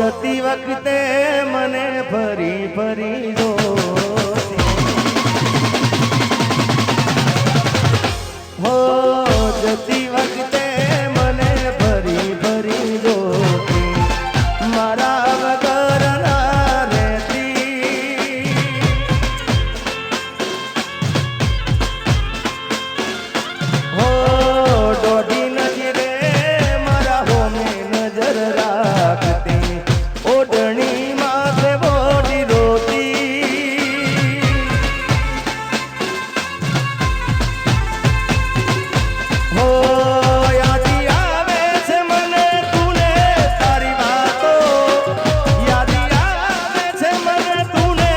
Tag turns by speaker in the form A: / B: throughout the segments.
A: જતી વખતે મને ફરી ફરી જોતી, હો જતી વખતે મને ફરી ફરી જોતી, મારા વગર ના રહેતી. હો દોઢી નજરે મારા હોમે નજર રાખતી, ઓઢણી માથે બોડી રોતી. હો યાદી આવે છે મને તુને તારી વાતો, યાદી આવે છે મને તુને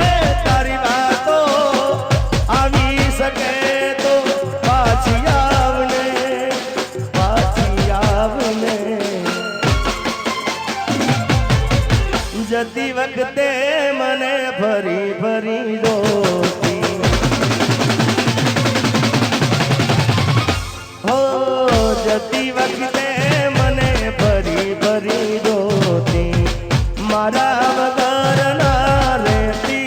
A: તારી વાતો, આવી શકે તો પાછી આવને, પાછી આવને. જતી વખતે મને ફરી ફરી જોતી, હો જતી વખતે મને ફરી ફરી જોતી, મારા વગર ના રહેતી.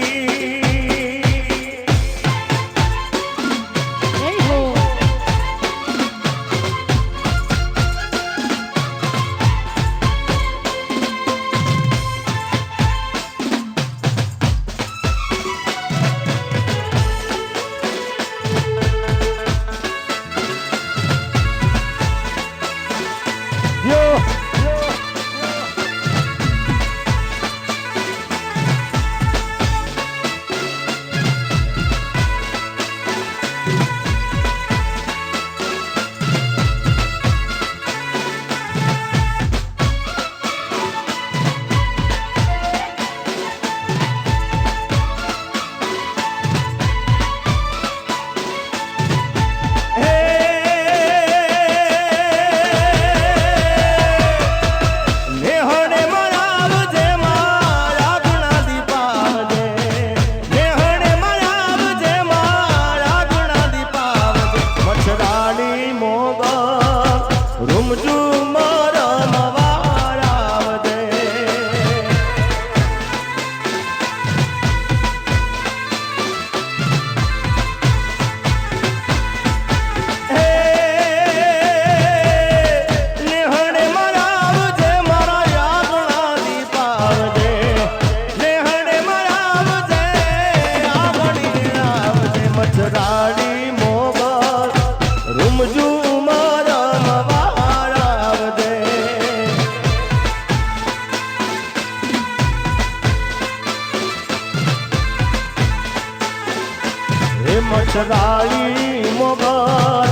A: મચ્છરાળી મોગર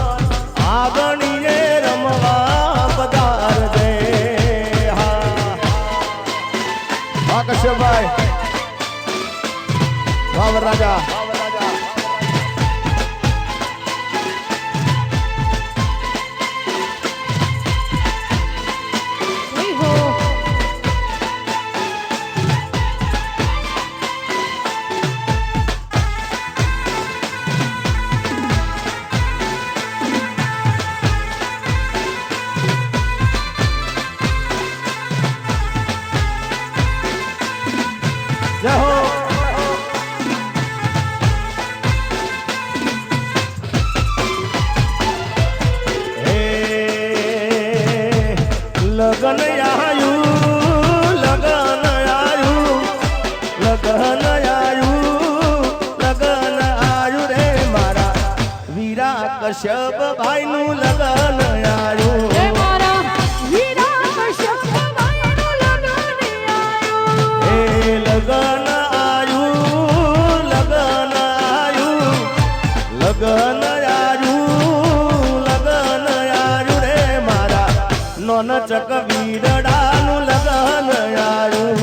A: આગણીને રમવા પધારજે. હા કશ્યપભાઈ વાહ રાજા. લગન આયું, લગન આયું, લગન આયું, લગન આયું રે મારા વીરા કશ્યપ ભાઈ નું લગન આયું. લગન આયું, લગન આયું, લગન આયું, લગન આયું રે મારા નોન ચક વીરડાનું લગન આયું.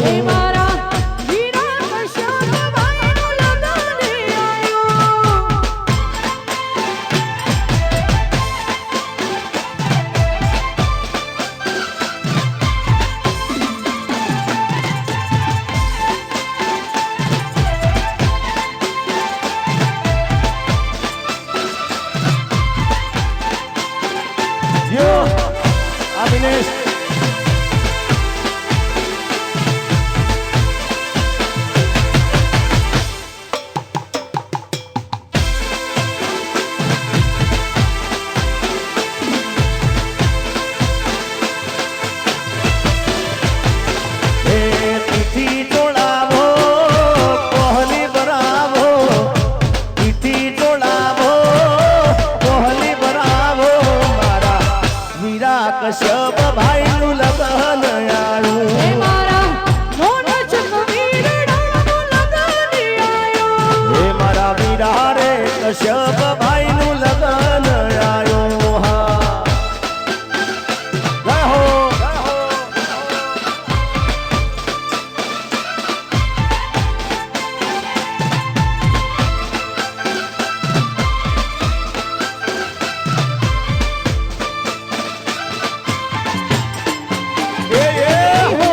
A: કશ્યપ ભાઈ નું લગન આવ્યું
B: હે મારા નોનચ કવીરડાનું લગન આયો
A: હે મારા વીરા રે કશ્યપ ભાઈ નું લગન આવ્યું હા રહો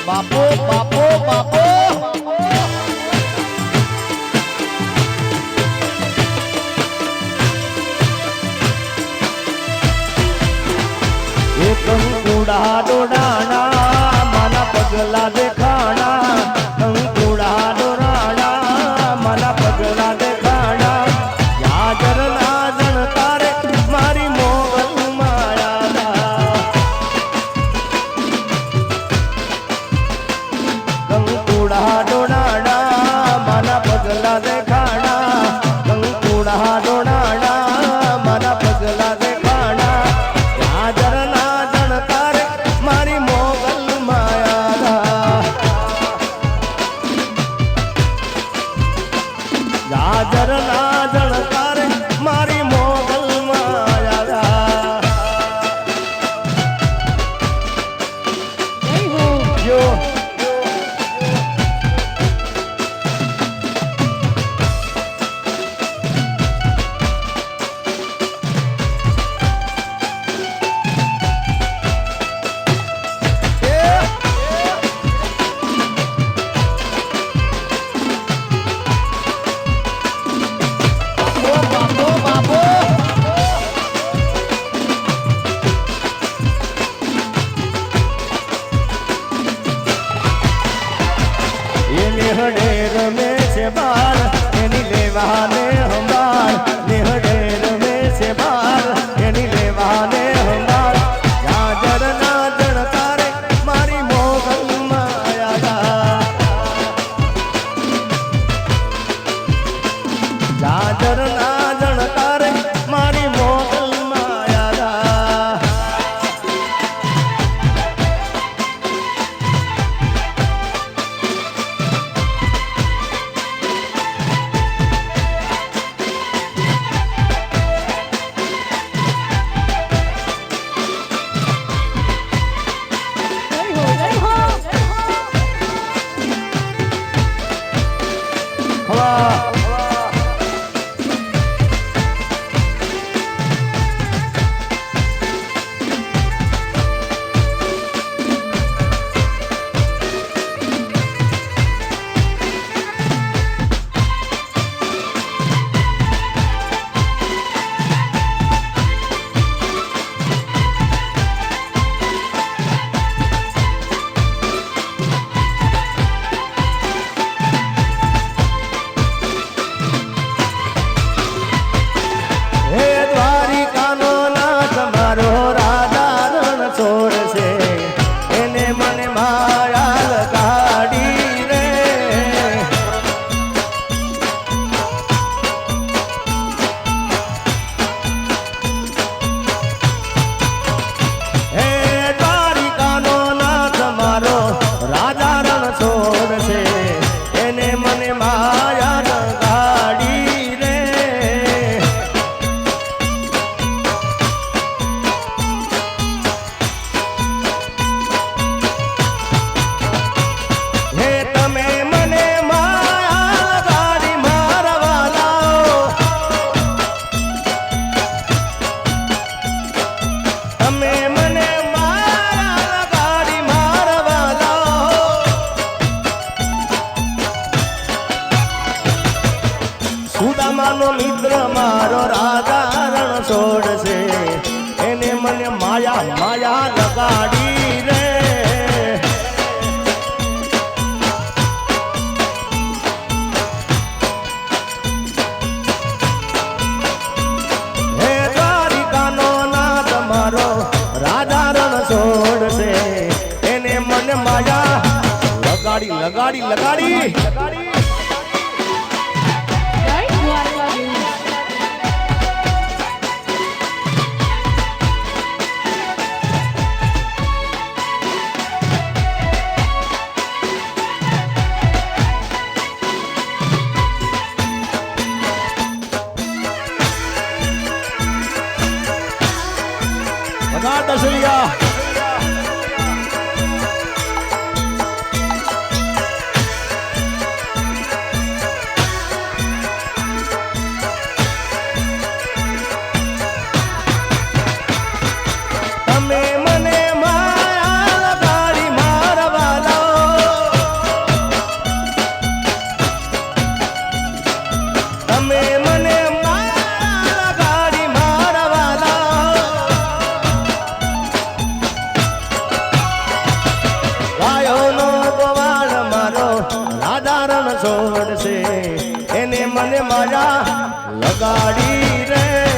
A: બાપો બાપો બાપો એક કંકુડા ડોડાણા માના પગલા દેખાણા કંકુડા ડોડાણા માના પગલા દેખાણા યાદર ના જણ તારે મારી મોગલ માયા કંકુડા ડોડાણા માના પગલા દેખાણા કંકુડા ડોડાણા માના પગલા દેખાણા યાદર ના જણ તારે મારી મોગલ માયા યાદર ના જણ તારે મારી મોગલ માયા
B: જય હો
A: જો નિહળે રમે છે બાર એની લેવાને હંબાર નિહળે રમે છે બાર એની લેવાને હંબાર યાદર ના જણ તારે મારી મોગલ માયા યાદર ના જણ તારે મારી મોગલ માયા
B: જય હો
A: હવા હે દ્વારિકાનો નાથ મારો રાજા રણ છોડ છે એને મને માયા લગાડી રે હે દ્વારિકાનો નાથ મારો રાજા રણ છોડ છે એને મને માયા લગાડી રે હે તમે મને માયા લગાડી મારવા લાવો તમે મને માયા લગાડી મારવા લાવો સુદામાનો મિત્ર મારો રાજા રણ છોડશે એને મને માયા માયા લગાડી રે હે દ્વારિકાનો નાથ મારો રાજા રણ છોડશે એને મને માયા લગાડી લગાડી લગાડી કારણ છોડશે એને મને માયા લગાડી રે